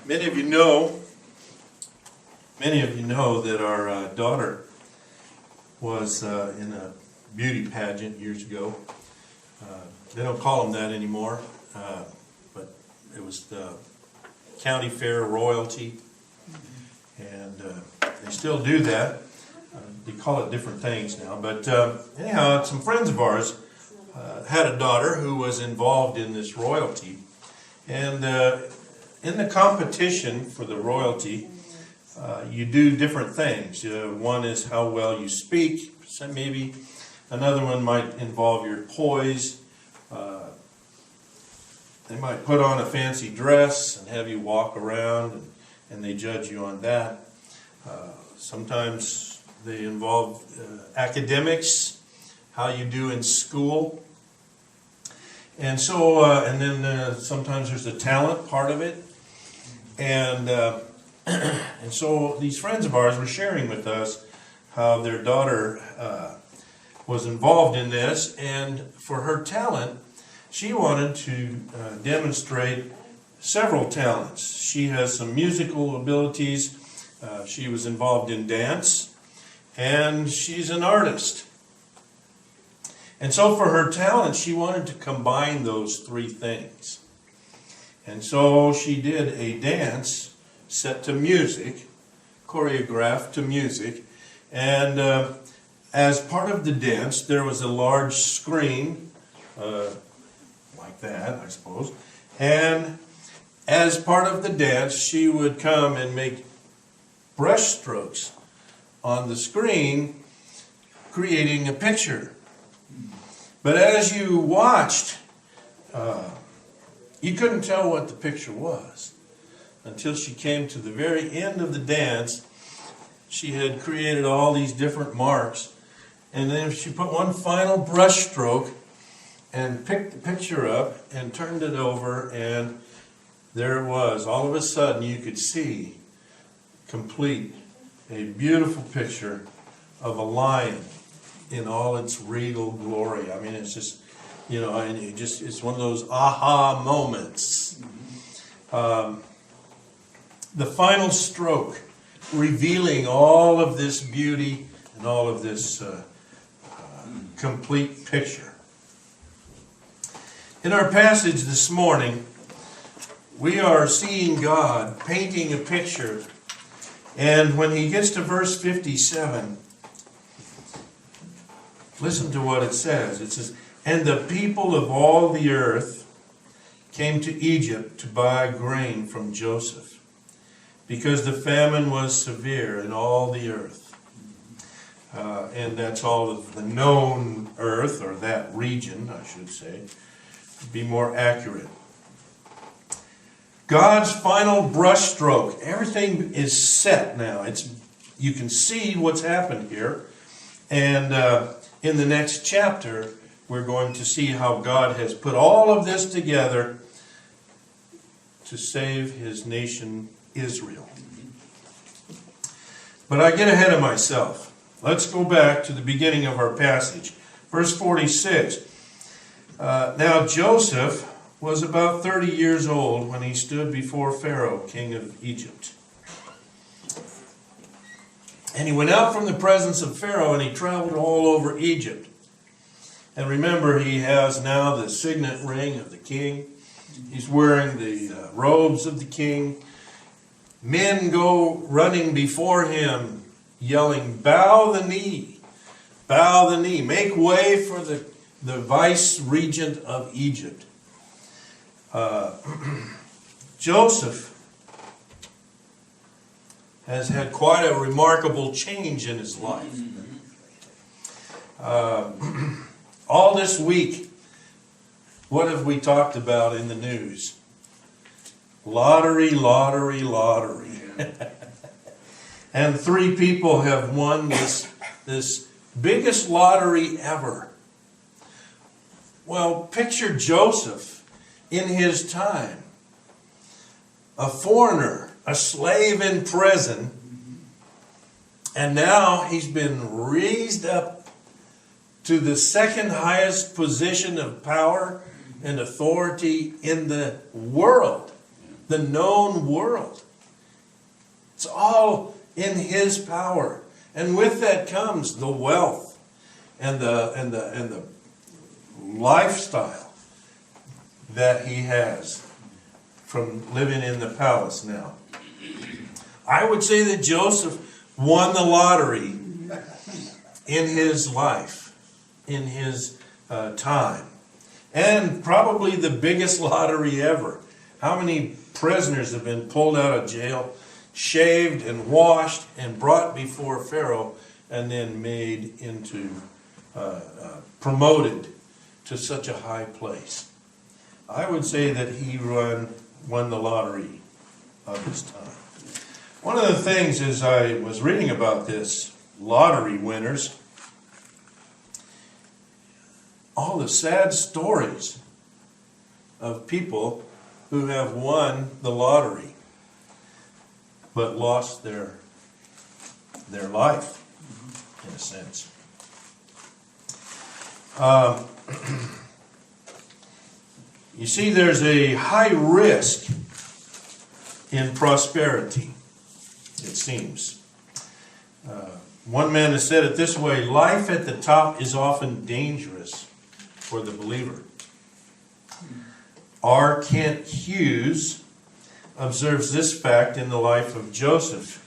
Many of you know that our daughter was in a beauty pageant years ago. They don't call them that anymore, but it was the county fair royalty, and they still do that. They call it different things now, but anyhow, some friends of ours had a daughter who was involved in this royalty, and in the competition for the royalty, you do different things. One is how well you speak. So maybe another one might involve your poise. They might put on a fancy dress and have you walk around, and they judge you on that. Sometimes they involve academics, how you do in school. And so, and then sometimes there's the talent part of it. And so these friends of ours were sharing with us how their daughter was involved in this, and for her talent, she wanted to demonstrate several talents. She has some musical abilities. She was involved in dance, and she's an artist. And so for her talent, she wanted to combine those three things. And so she did a dance set to music, choreographed to music, and as part of the dance, there was a large screen, like that, I suppose, and as part of the dance, she would come and make brush strokes on the screen, creating a picture. But as you watched, you couldn't tell what the picture was until she came to the very end of the dance. She had created all these different marks, and then she put one final brush stroke and picked the picture up and turned it over, and there it was. All of a sudden you could see complete a beautiful picture of a lion in all its regal glory. I mean, it's just, and it's one of those aha moments. The final stroke, revealing all of this beauty and all of this complete picture. In our passage this morning, we are seeing God painting a picture, and when he gets to verse 57, listen to what it says. It says, "And the people of all the earth came to Egypt to buy grain from Joseph, because the famine was severe in all the earth." And that's all of the known earth, or that region, I should say, to be more accurate. God's final brushstroke. Everything is set now. You can see what's happened here. And in the next chapter, we're going to see how God has put all of this together to save his nation Israel. But I get ahead of myself. Let's go back to the beginning of our passage. Verse 46. Now Joseph was about 30 years old when he stood before Pharaoh, king of Egypt. And he went out from the presence of Pharaoh, and he traveled all over Egypt. And remember, he has now the signet ring of the king. He's wearing the robes of the king. Men go running before him, yelling, "Bow the knee, bow the knee, make way for the vice regent of Egypt." Joseph has had quite a remarkable change in his life. All this week, what have we talked about in the news? Lottery, lottery, lottery. And 3 people have won this biggest lottery ever. Well, picture Joseph in his time. A foreigner, a slave in prison, and now he's been raised up to the second highest position of power and authority in the world. the known world. It's all in his power. And with that comes the wealth and the lifestyle that he has from living in the palace now. I would say that Joseph won the lottery in his life, in his time. And probably the biggest lottery ever. How many prisoners have been pulled out of jail, shaved and washed and brought before Pharaoh, and then made into, promoted to such a high place? I would say that he won the lottery of his time. One of the things as I was reading about this lottery winners, all the sad stories of people who have won the lottery but lost their life, in a sense. You see, there's a high risk in prosperity, it seems. One man has said it this way: life at the top is often dangerous for the believer. R. Kent Hughes observes this fact in the life of Joseph.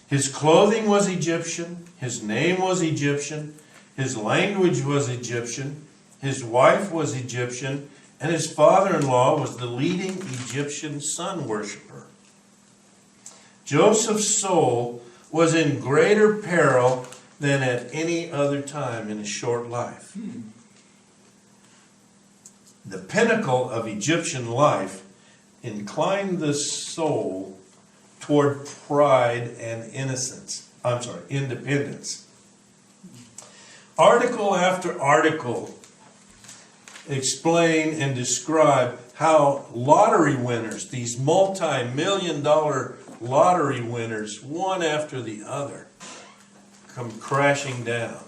His clothing was Egyptian, his name was Egyptian, his language was Egyptian, his wife was Egyptian, and his father-in-law was the leading Egyptian sun worshiper. Joseph's soul was in greater peril than at any other time in his short life. The pinnacle of Egyptian life inclined the soul toward pride and independence. Article after article explain and describe how lottery winners, these multi-million-dollar lottery winners, one after the other, come crashing down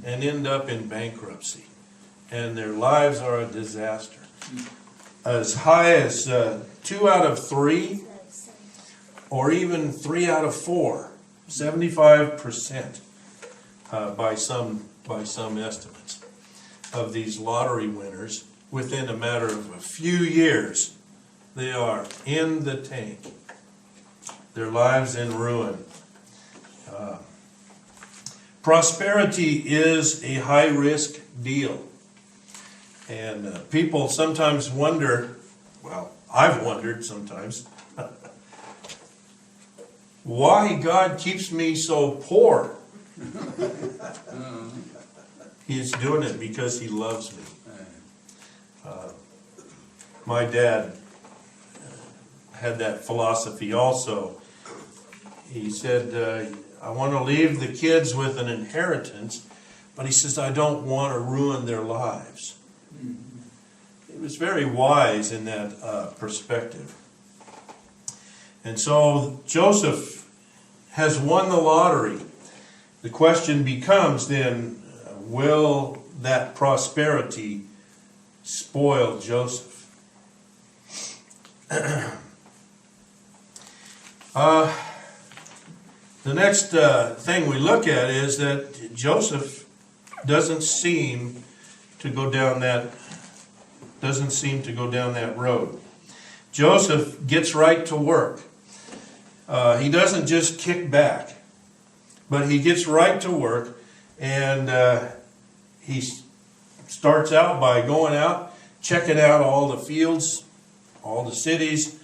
and end up in bankruptcy. And their lives are a disaster. As high as 2 out of 3, or even 3 out of 4, 75% by some estimates of these lottery winners, within a matter of a few years, they are in the tank. Their lives in ruin. Prosperity is a high-risk deal. And people sometimes wonder, well, I've wondered sometimes, why God keeps me so poor. He's doing it because he loves me. My dad had that philosophy also. He said, I want to leave the kids with an inheritance, but he says, I don't want to ruin their lives. He was very wise in that perspective. And so Joseph has won the lottery. The question becomes then, will that prosperity spoil Joseph? The next thing we look at is that Joseph doesn't seem to go down that road. Joseph gets right to work. He doesn't just kick back, but he gets right to work, and he starts out by going out, checking out all the fields, all the cities,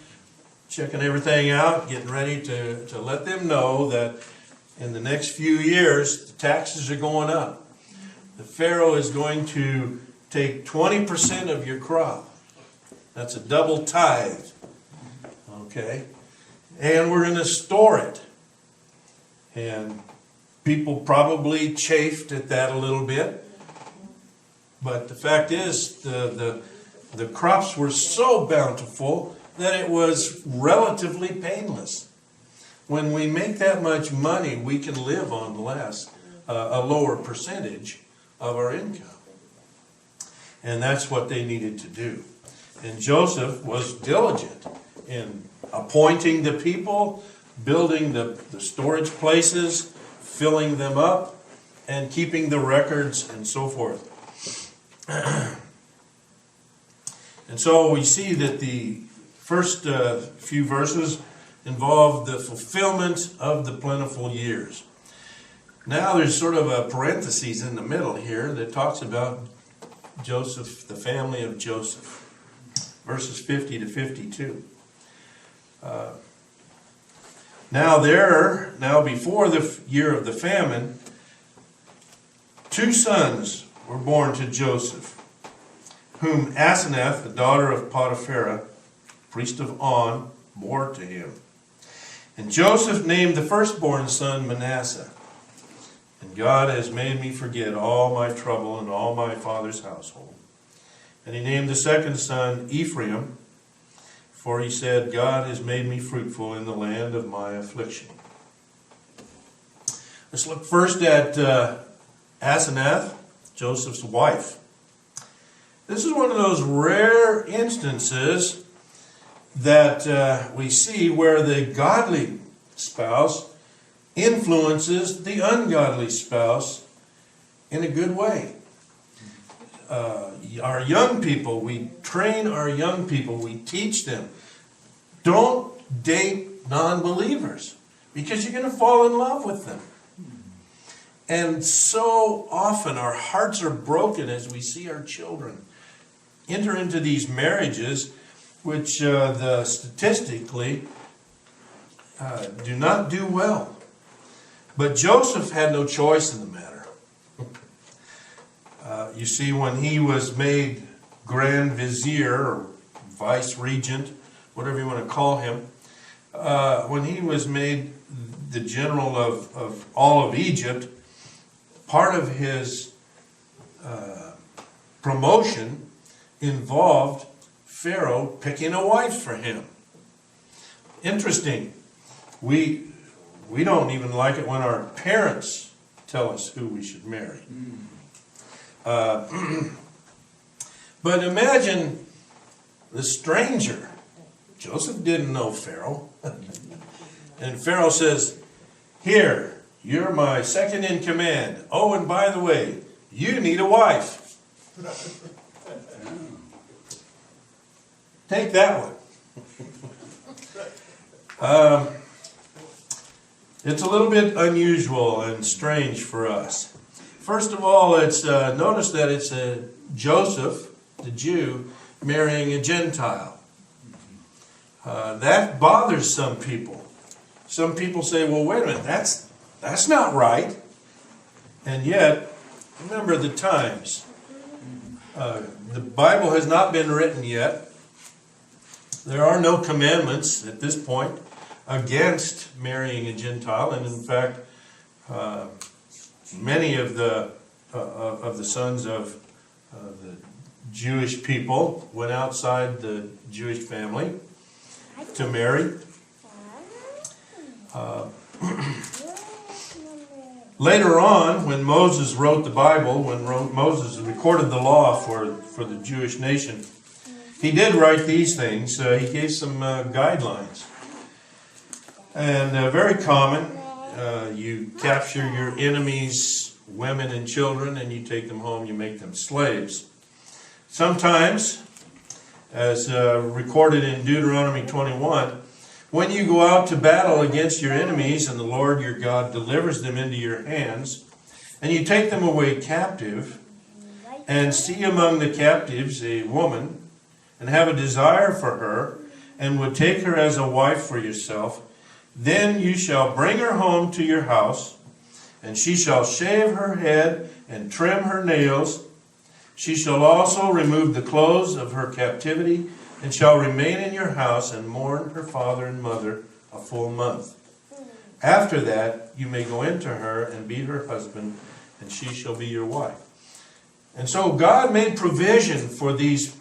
checking everything out, getting ready to let them know that in the next few years, the taxes are going up. The Pharaoh is going to take 20% of your crop. That's a double tithe. Okay? And we're going to store it. And people probably chafed at that a little bit. But the fact is, the crops were so bountiful that it was relatively painless. When we make that much money, we can live on less, a lower percentage of our income. And that's what they needed to do. And Joseph was diligent in appointing the people, building the storage places, filling them up, and keeping the records and so forth. And so we see that the first few verses involve the fulfillment of the plentiful years. Now there's sort of a parenthesis in the middle here that talks about Joseph, the family of Joseph, verses 50 to 52. Now before the year of the famine, 2 sons were born to Joseph, whom Asenath, the daughter of Potiphera, priest of On, bore to him. And Joseph named the firstborn son Manasseh. And God has made me forget all my trouble and all my father's household. And he named the second son Ephraim, for he said, God has made me fruitful in the land of my affliction. Let's look first at Asenath, Joseph's wife. This is one of those rare instances that we see where the godly spouse influences the ungodly spouse in a good way. Our young people, we train our young people, we teach them, don't date non-believers because you're going to fall in love with them. And so often our hearts are broken as we see our children enter into these marriages which statistically do not do well. But Joseph had no choice in the matter. You see, when he was made Grand Vizier or Vice Regent, whatever you want to call him, when he was made the general of all of Egypt, part of his promotion involved Pharaoh picking a wife for him. Interesting. We don't even like it when our parents tell us who we should marry. But imagine the stranger. Joseph didn't know Pharaoh. And Pharaoh says, here, you're my second in command. Oh, and by the way, you need a wife. Take that one. It's a little bit unusual and strange for us. First of all, it's notice that it's Joseph, the Jew, marrying a Gentile. That bothers some people. Some people say, well, wait a minute, that's not right. And yet, remember the times. The Bible has not been written yet. There are no commandments at this point against marrying a Gentile, and in fact, many of the sons of the Jewish people went outside the Jewish family to marry. Later on, when Moses wrote the Bible, when Moses recorded the law for the Jewish nation, he did write these things. He gave some guidelines. And very common, you capture your enemies' women and children, and you take them home, you make them slaves. Sometimes, as recorded in Deuteronomy 21, when you go out to battle against your enemies and the Lord your God delivers them into your hands, and you take them away captive, and see among the captives a woman, and have a desire for her, and would take her as a wife for yourself, then you shall bring her home to your house, and she shall shave her head and trim her nails. She shall also remove the clothes of her captivity, and shall remain in your house and mourn her father and mother a full month. After that, you may go into her and be her husband, and she shall be your wife. And so God made provision for these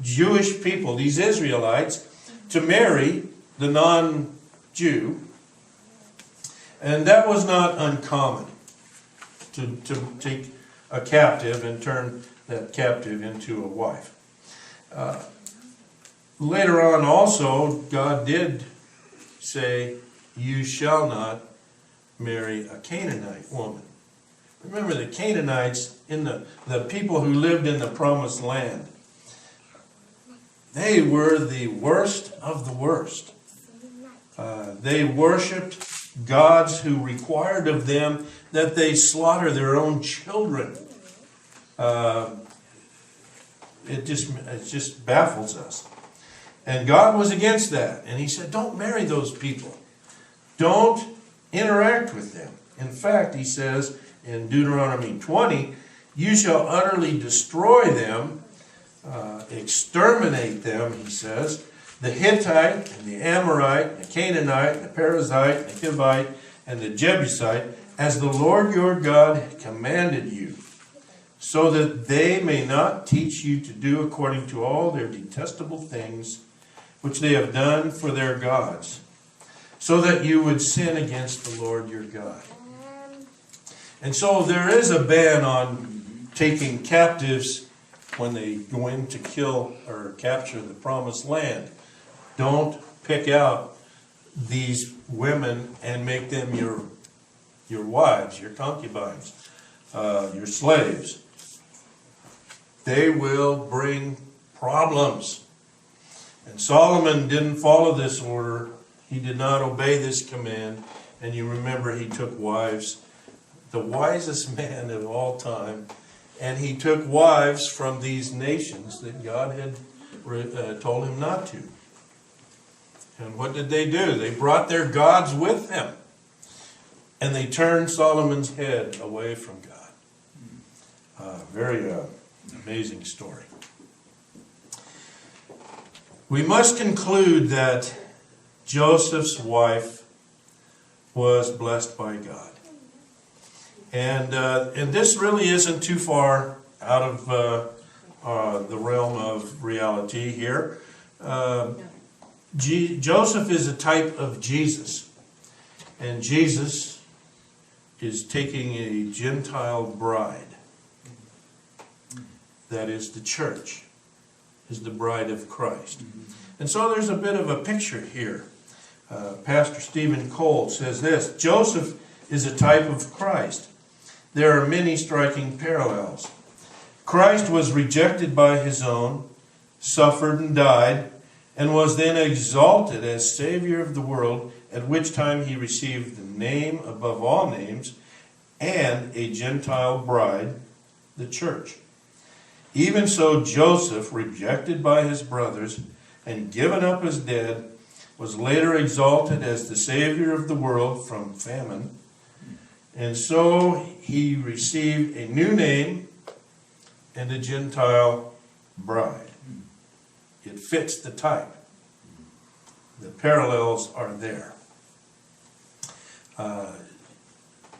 Jewish people, these Israelites, to marry the non-Jew. And that was not uncommon, to take a captive and turn that captive into a wife. Later on also, God did say, you shall not marry a Canaanite woman. Remember, the Canaanites, the people who lived in the promised land, they were the worst of the worst. They worshipped gods who required of them that they slaughter their own children. It just baffles us. And God was against that. And he said, don't marry those people. Don't interact with them. In fact, he says in Deuteronomy 20, you shall utterly destroy them, exterminate them, he says, the Hittite and the Amorite, the Canaanite, the Perizzite, the Hivite, and the Jebusite, as the Lord your God commanded you, so that they may not teach you to do according to all their detestable things which they have done for their gods, so that you would sin against the Lord your God. And so there is a ban on taking captives when they go in to kill or capture the promised land. Don't pick out these women and make them your wives, your concubines, your slaves. They will bring problems. And Solomon didn't follow this order. He did not obey this command. And you remember he took wives, the wisest man of all time, and he took wives from these nations that God had told him not to. And what did they do? They brought their gods with them. And they turned Solomon's head away from God. Very amazing story. We must conclude that Joseph's wife was blessed by God. And this really isn't too far out of the realm of reality here. Joseph is a type of Jesus. And Jesus is taking a Gentile bride. That is the church, is the bride of Christ. And so there's a bit of a picture here. Pastor Stephen Cole says this: Joseph is a type of Christ. There are many striking parallels. Christ was rejected by his own, suffered and died, and was then exalted as Savior of the world, at which time he received the name above all names and a Gentile bride, the church. Even so, Joseph, rejected by his brothers and given up as dead, was later exalted as the Savior of the world from famine. And so he received a new name and a Gentile bride. It fits the type. The parallels are there.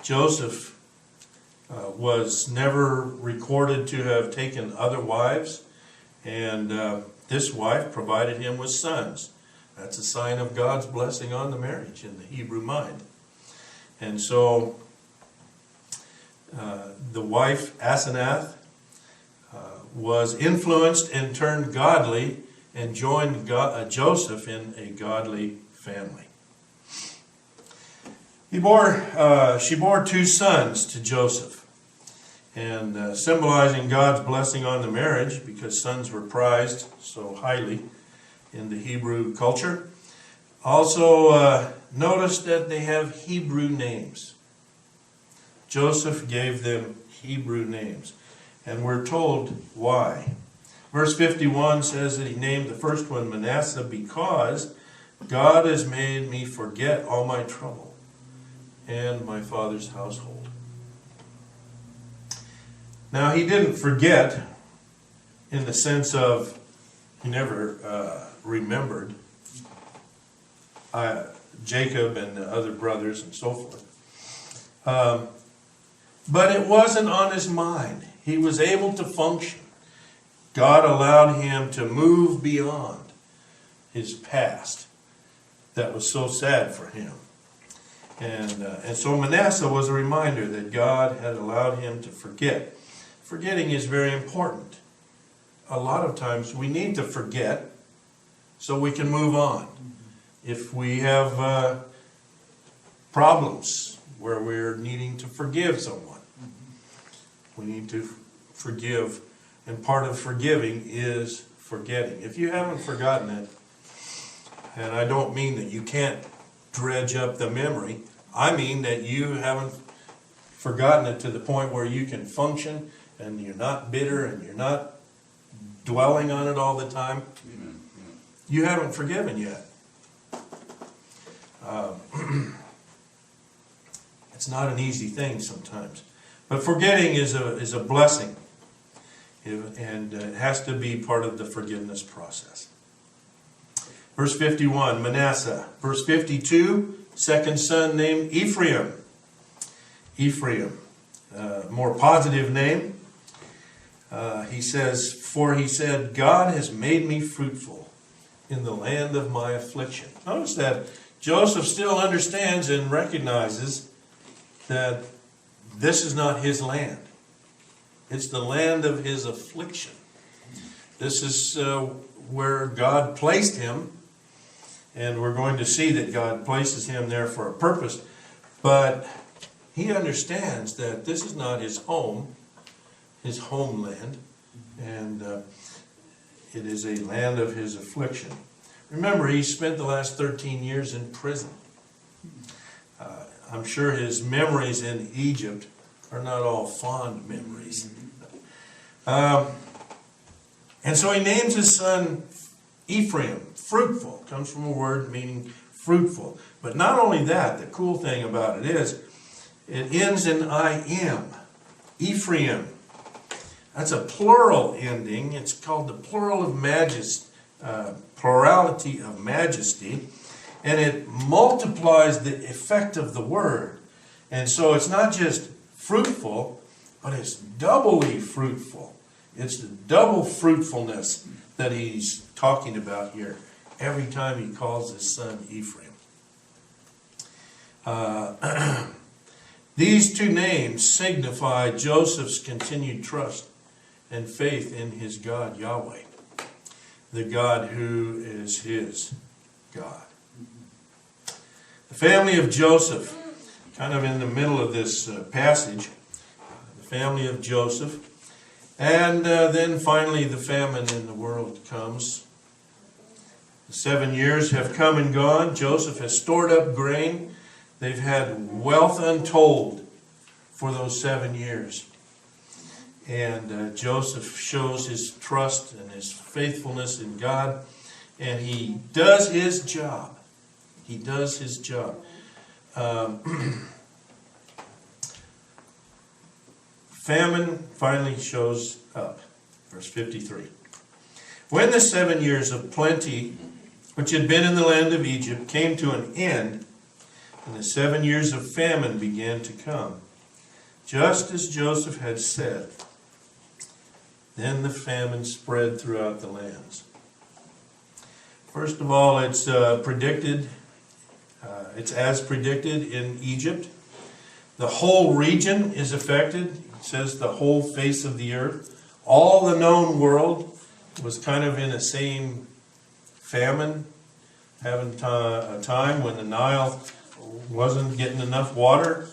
Joseph was never recorded to have taken other wives, and this wife provided him with sons. That's a sign of God's blessing on the marriage in the Hebrew mind. And so the wife, Asenath, was influenced and turned godly and joined Joseph in a godly family. She bore 2 sons to Joseph, and symbolizing God's blessing on the marriage, because sons were prized so highly in the Hebrew culture. Also, notice that they have Hebrew names. Joseph gave them Hebrew names, and we're told why. Verse 51 says that he named the first one Manasseh because God has made me forget all my trouble and my father's household. Now, he didn't forget in the sense of he never remembered Jacob and the other brothers and so forth. But it wasn't on his mind. He was able to function. God allowed him to move beyond his past. That was so sad for him. And so Manasseh was a reminder that God had allowed him to forget. Forgetting is very important. A lot of times we need to forget so we can move on. If we have problems where we're needing to forgive someone, we need to forgive. And part of forgiving is forgetting. If you haven't forgotten it, and I don't mean that you can't dredge up the memory, I mean that you haven't forgotten it to the point where you can function and you're not bitter and you're not dwelling on it all the time. Amen. You haven't forgiven yet. It's not an easy thing sometimes. But forgetting is a blessing. And it has to be part of the forgiveness process. Verse 51, Manasseh. Verse 52, second son named Ephraim. Ephraim, more positive name. He says, for he said, God has made me fruitful in the land of my affliction. Notice that Joseph still understands and recognizes that this is not his land. It's the land of his affliction. This is where God placed him. And we're going to see that God places him there for a purpose. But he understands that this is not his home, his homeland. And it is a land of his affliction. Remember, he spent the last 13 years in prison. I'm sure his memories in Egypt are not all fond memories. And so he names his son Ephraim, fruitful. Comes from a word meaning fruitful. But not only that, the cool thing about it is, it ends in I am. Ephraim. That's a plural ending. It's called the plurality of majesty. And it multiplies the effect of the word. And so it's not just fruitful, but it's doubly fruitful. It's the double fruitfulness that he's talking about here every time he calls his son Ephraim. These two names signify Joseph's continued trust and faith in his God, Yahweh, the God who is his God. The family of Joseph, kind of in the middle of this passage, the family of Joseph, and then finally the famine in the world comes. The 7 years have come and gone. Joseph has stored up grain. They've had wealth untold for those 7 years. And Joseph shows his trust and his faithfulness in God. And he does his job. He does his job. Famine finally shows up. Verse 53. When the 7 years of plenty, which had been in the land of Egypt, came to an end, and the 7 years of famine began to come, just as Joseph had said, then the famine spread throughout the lands. First of all, it's predicted. It's as predicted in Egypt. The whole region is affected. It says the whole face of the earth. All the known world was kind of in the same famine, having a time when the Nile wasn't getting enough water,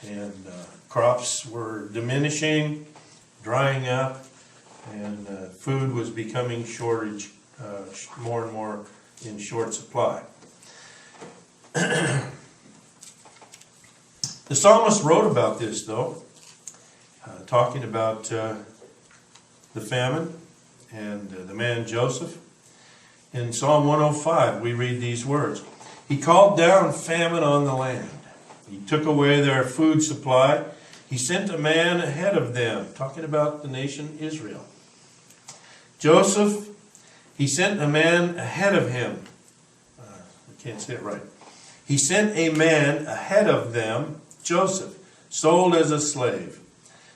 and crops were diminishing, drying up, and food was becoming shortage, more and more in short supply. The psalmist wrote about this, though, talking about the famine and the man Joseph. In Psalm 105, we read these words. He called down famine on the land. He took away their food supply. He sent a man ahead of them, talking about the nation Israel. Joseph, he sent a man ahead of him. I can't say it right. He sent a man ahead of them, Joseph, sold as a slave.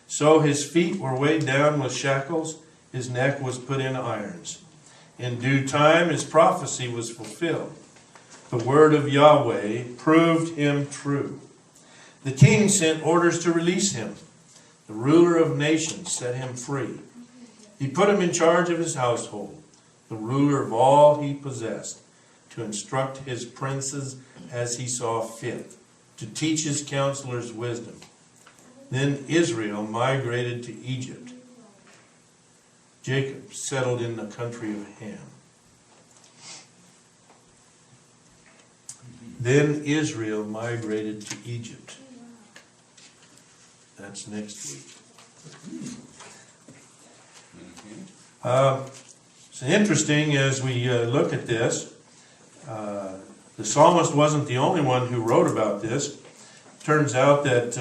So his feet were weighed down with shackles, his neck was put in irons. In due time his prophecy was fulfilled. The word of Yahweh proved him true. The king sent orders to release him. The ruler of nations set him free. He put him in charge of his household, the ruler of all he possessed, to instruct his princes as he saw fit, to teach his counselors wisdom. Then Israel migrated to Egypt. Jacob settled in the country of Ham. Then Israel migrated to Egypt. That's next week. It's interesting as we look at this. The psalmist wasn't the only one who wrote about this. Turns out that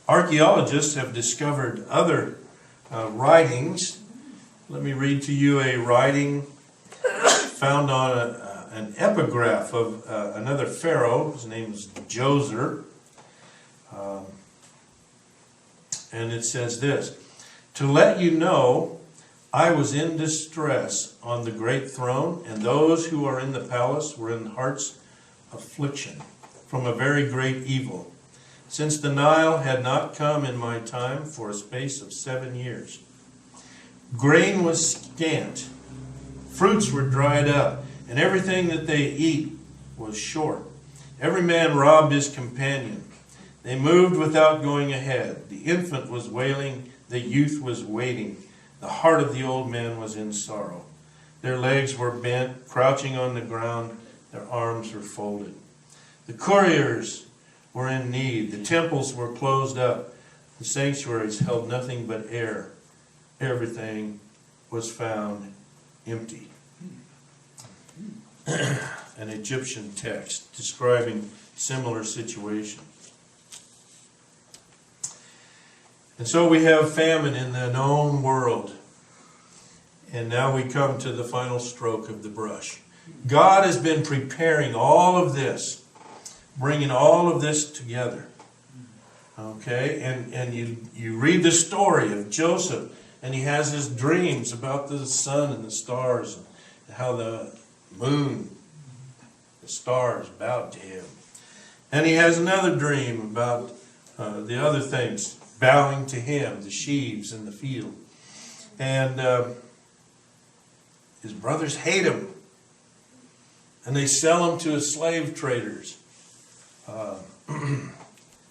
archaeologists have discovered other writings. Let me read to you a writing found on an epigraph of another pharaoh. His name is Djoser. And it says this: "To let you know, I was in distress on the great throne, and those who are in the palace were in heart's affliction from a very great evil, since the Nile had not come in my time for a space of 7 years. Grain was scant, fruits were dried up, and everything that they eat was short. Every man robbed his companion. They moved without going ahead. The infant was wailing, the youth was waiting. The heart of the old man was in sorrow. Their legs were bent, crouching on the ground, their arms were folded. The couriers were in need. The temples were closed up. The sanctuaries held nothing but air. Everything was found empty." An Egyptian text describing similar situation. And so we have famine in the known world. And now we come to the final stroke of the brush. God has been preparing all of this, bringing all of this together. Okay? And you read the story of Joseph, and he has his dreams about the sun and the stars, and how the moon, the stars bowed to him. And he has another dream about the other things bowing to him, the sheaves in the field. And his brothers hate him. And they sell him to slave traders.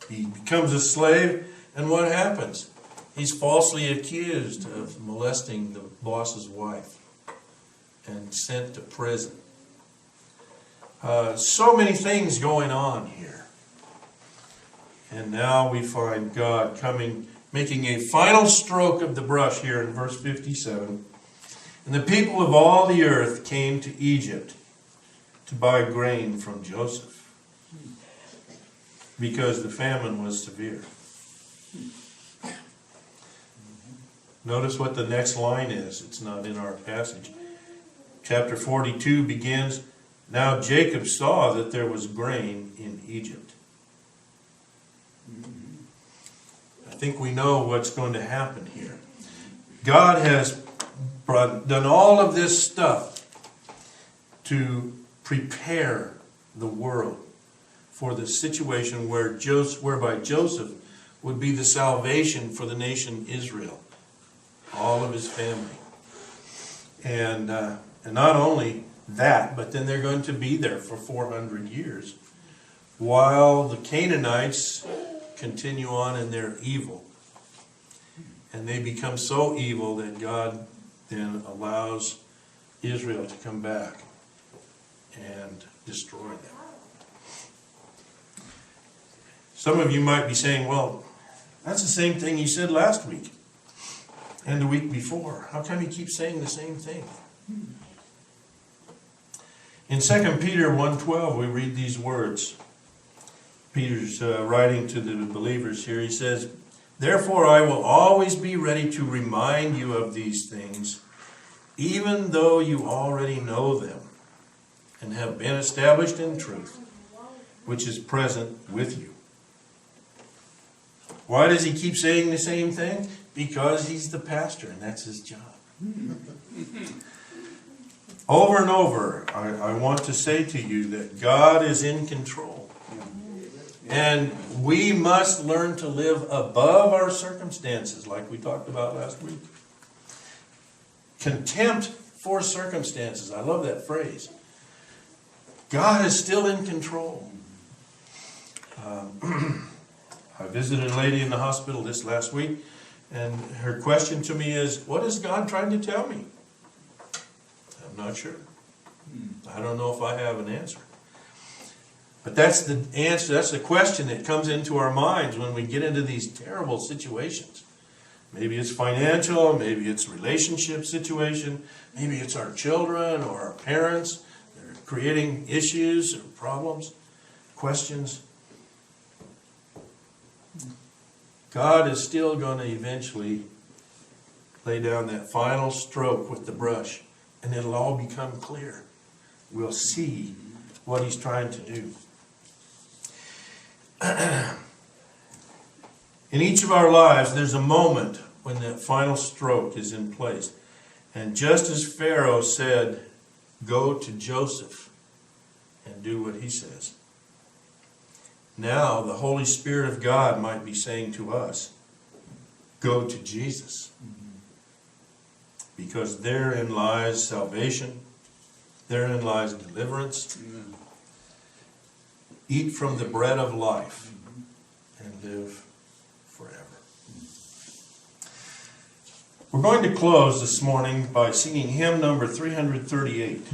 He becomes a slave, and what happens? He's falsely accused of molesting the boss's wife and sent to prison. So many things going on here. And now we find God coming, making a final stroke of the brush here in verse 57. "And the people of all the earth came to Egypt to buy grain from Joseph, because the famine was severe." Notice what the next line is. It's not in our passage. Chapter 42 begins, "Now Jacob saw that there was grain in Egypt." I think we know what's going to happen here. God has done all of this stuff to prepare the world for the situation whereby Joseph would be the salvation for the nation Israel, all of his family. And not only that, but then they're going to be there for 400 years while the Canaanites continue on in their evil. And they become so evil that God then allows Israel to come back and destroy them. Some of you might be saying, well, that's the same thing he said last week and the week before. How come he keeps saying the same thing? In 2 Peter 1:12, we read these words. Peter's writing to the believers here. He says, "Therefore I will always be ready to remind you of these things, even though you already know them and have been established in truth, which is present with you." Why does he keep saying the same thing? Because he's the pastor, and that's his job. Over and over, I want to say to you that God is in control. And we must learn to live above our circumstances, like we talked about last week. Contempt for circumstances. I love that phrase. God is still in control. I visited a lady in the hospital this last week, and her question to me is, what is God trying to tell me? I'm not sure. I don't know if I have an answer. But that's the answer, that's the question that comes into our minds when we get into these terrible situations. Maybe it's financial, maybe it's relationship situation, maybe it's our children or our parents that are creating issues or problems, questions. God is still going to eventually lay down that final stroke with the brush, and it'll all become clear. We'll see what He's trying to do. In each of our lives, there's a moment when that final stroke is in place. And just as Pharaoh said, go to Joseph and do what he says. Now, the Holy Spirit of God might be saying to us, go to Jesus. Because therein lies salvation. Therein lies deliverance. Amen. Eat from the bread of life and live forever. We're going to close this morning by singing hymn number 338.